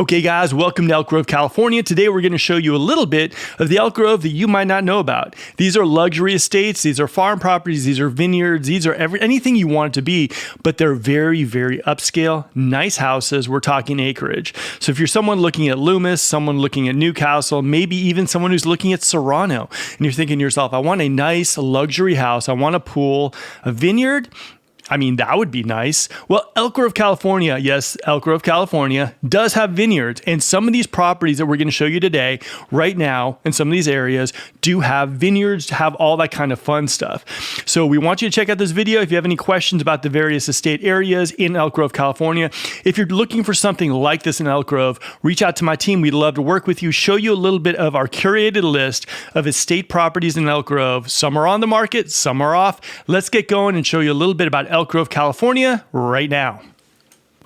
Okay guys, welcome to Elk Grove, California. Today we're going to show you a little bit of the Elk Grove that you might not know about. These are luxury estates, these are farm properties, these are vineyards, these are anything you want it to be, but they're very, very upscale, nice houses. We're talking acreage. So if you're someone looking at Loomis, someone looking at Newcastle, maybe even someone who's looking at Serrano, and you're thinking to yourself, I want a nice luxury house, I want a pool, a vineyard, I mean, that would be nice. Well, Elk Grove, California, yes, Elk Grove, California does have vineyards. And some of these properties that we're going to show you today, right now, in some of these areas, do have vineyards, have all that kind of fun stuff. So we want you to check out this video. If you have any questions about the various estate areas in Elk Grove, California, if you're looking for something like this in Elk Grove, reach out to my team. We'd love to work with you, show you a little bit of our curated list of estate properties in Elk Grove. Some are on the market, some are off. Let's get going and show you a little bit about Elk Grove, California right now.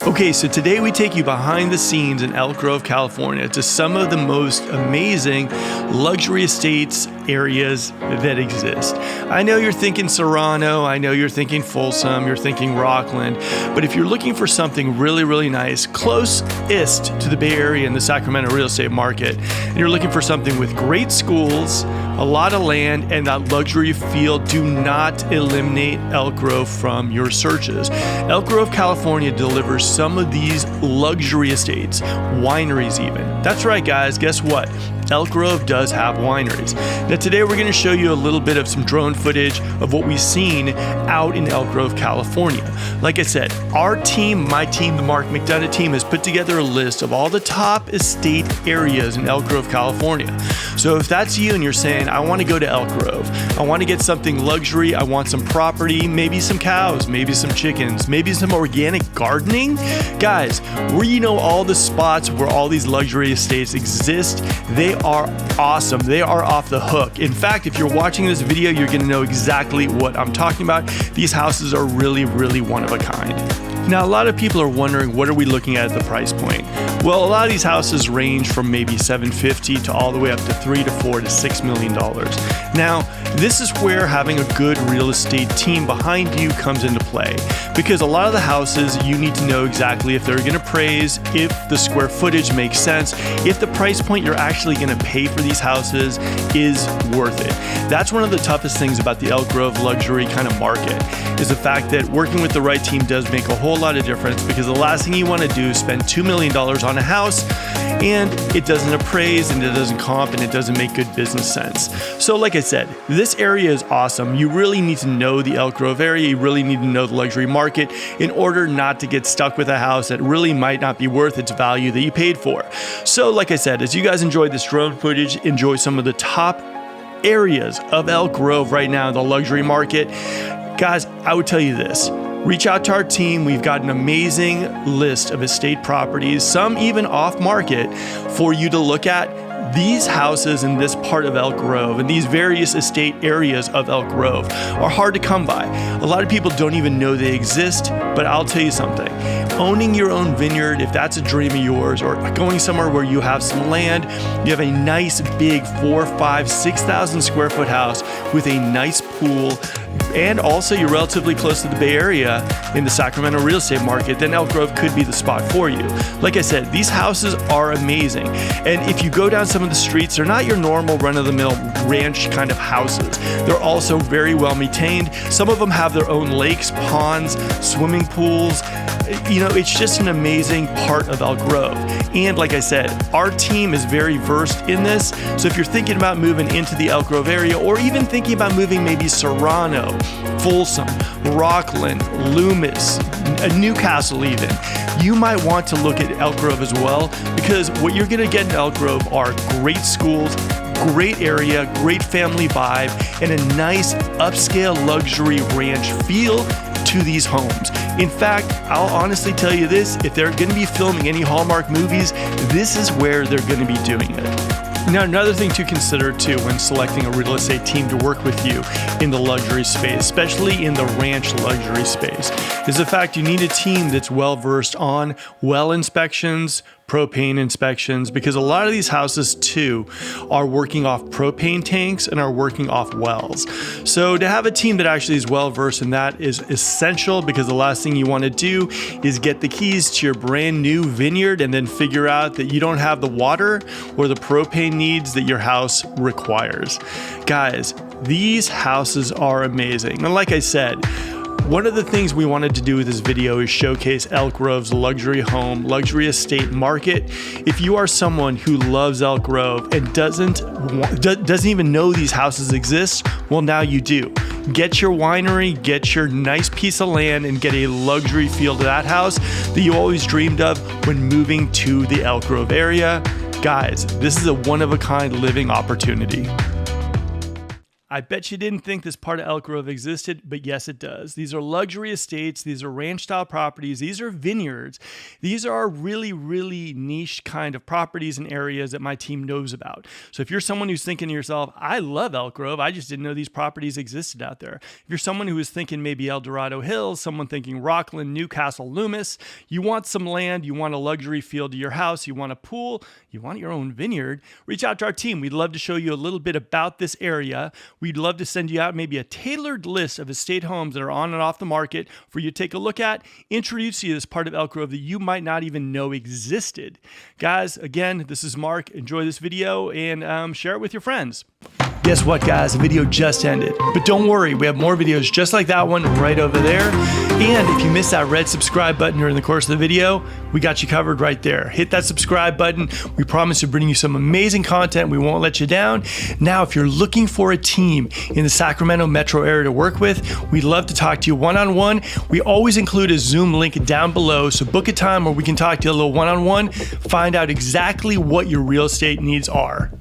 Okay, so today we take you behind the scenes in Elk Grove, California to some of the most amazing luxury estates areas that exist. I know you're thinking Serrano, I know you're thinking Folsom, you're thinking Rockland, but if you're looking for something really, really nice, closest to the Bay Area and the Sacramento real estate market, and you're looking for something with great schools, a lot of land, and that luxury feel, do not eliminate Elk Grove from your searches. Elk Grove, California delivers some of these luxury estates, wineries even. That's right, guys, guess what? Elk Grove does have wineries. Now today we're going to show you a little bit of some drone footage of what we've seen out in Elk Grove, California. Like I said, our team, my team, the Mark McDonough team, has put together a list of all the top estate areas in Elk Grove, California. So if that's you and you're saying, I want to go to Elk Grove, I want to get something luxury, I want some property, maybe some cows, maybe some chickens, maybe some organic gardening, guys, where you know all the spots where all these luxury estates exist, they are awesome. They are off the hook. In fact, if you're watching this video, you're going to know exactly what I'm talking about. These houses are really, really one of a kind. Now, a lot of people are wondering, what are we looking at the price point? Well, a lot of these houses range from maybe $750,000 to all the way up to $3 to $4 to $6 million. Now, this is where having a good real estate team behind you comes into play, because a lot of the houses, you need to know exactly if they're going to appraise, if the square footage makes sense, if the price point you're actually going to pay for these houses is worth it. That's one of the toughest things about the Elk Grove luxury kind of market, is the fact that working with the right team does make a whole lot of difference, because the last thing you want to do is spend $2 million on a house and it doesn't appraise and it doesn't comp and it doesn't make good business sense. So like I said, this area is awesome. You really need to know the Elk Grove area. You really need to know the luxury market in order not to get stuck with a house that really might not be worth its value that you paid for. So like I said, as you guys enjoy this drone footage, enjoy some of the top areas of Elk Grove right now in the luxury market, guys, I would tell you this. Reach out to our team. We've got an amazing list of estate properties, some even off market, for you to look at. These houses in this part of Elk Grove and these various estate areas of Elk Grove are hard to come by. A lot of people don't even know they exist, but I'll tell you something. Owning your own vineyard, if that's a dream of yours, or going somewhere where you have some land, you have a nice big 4, 5, 6,000 square foot house with a nice pool, and also you're relatively close to the Bay Area in the Sacramento real estate market, then Elk Grove could be the spot for you. Like I said, these houses are amazing. And if you go down some of the streets, they're not your normal run-of-the-mill ranch kind of houses. They're also very well maintained. Some of them have their own lakes, ponds, swimming pools. You know, it's just an amazing part of Elk Grove. And like I said, our team is very versed in this. So if you're thinking about moving into the Elk Grove area, or even thinking about moving maybe Serrano, Folsom, Rockland, Loomis, Newcastle even, you might want to look at Elk Grove as well, because what you're going to get in Elk Grove are great schools, great area, great family vibe, and a nice upscale luxury ranch feel to these homes. In fact, I'll honestly tell you this, if they're going to be filming any Hallmark movies, this is where they're going to be doing it. Now, another thing to consider too when selecting a real estate team to work with you in the luxury space, especially in the ranch luxury space, is the fact you need a team that's well versed on well inspections, propane inspections, because a lot of these houses too are working off propane tanks and are working off wells. So to have a team that actually is well versed in that is essential, because the last thing you want to do is get the keys to your brand new vineyard and then figure out that you don't have the water or the propane needs that your house requires. Guys, these houses are amazing. And like I said, one of the things we wanted to do with this video is showcase Elk Grove's luxury home, luxury estate market. If you are someone who loves Elk Grove and doesn't even know these houses exist, well, now you do. Get your winery, get your nice piece of land, and get a luxury feel to that house that you always dreamed of when moving to the Elk Grove area. Guys, this is a one-of-a-kind living opportunity. I bet you didn't think this part of Elk Grove existed, but yes, it does. These are luxury estates. These are ranch-style properties. These are vineyards. These are really, really niche kind of properties and areas that my team knows about. So if you're someone who's thinking to yourself, I love Elk Grove, I just didn't know these properties existed out there. If you're someone who is thinking maybe El Dorado Hills, someone thinking Rockland, Newcastle, Loomis, you want some land, you want a luxury feel to your house, you want a pool, you want your own vineyard, reach out to our team. We'd love to show you a little bit about this area. We'd love to send you out maybe a tailored list of estate homes that are on and off the market for you to take a look at, introduce you to this part of Elk Grove that you might not even know existed. Guys, again, this is Mark. Enjoy this video and share it with your friends. Guess what, guys? The video just ended. But don't worry, we have more videos just like that one right over there. And if you missed that red subscribe button during the course of the video, we got you covered right there. Hit that subscribe button. We promise to bring you some amazing content. We won't let you down. Now, if you're looking for a team in the Sacramento metro area to work with, we'd love to talk to you one-on-one. We always include a Zoom link down below, so book a time where we can talk to you a little one-on-one, find out exactly what your real estate needs are.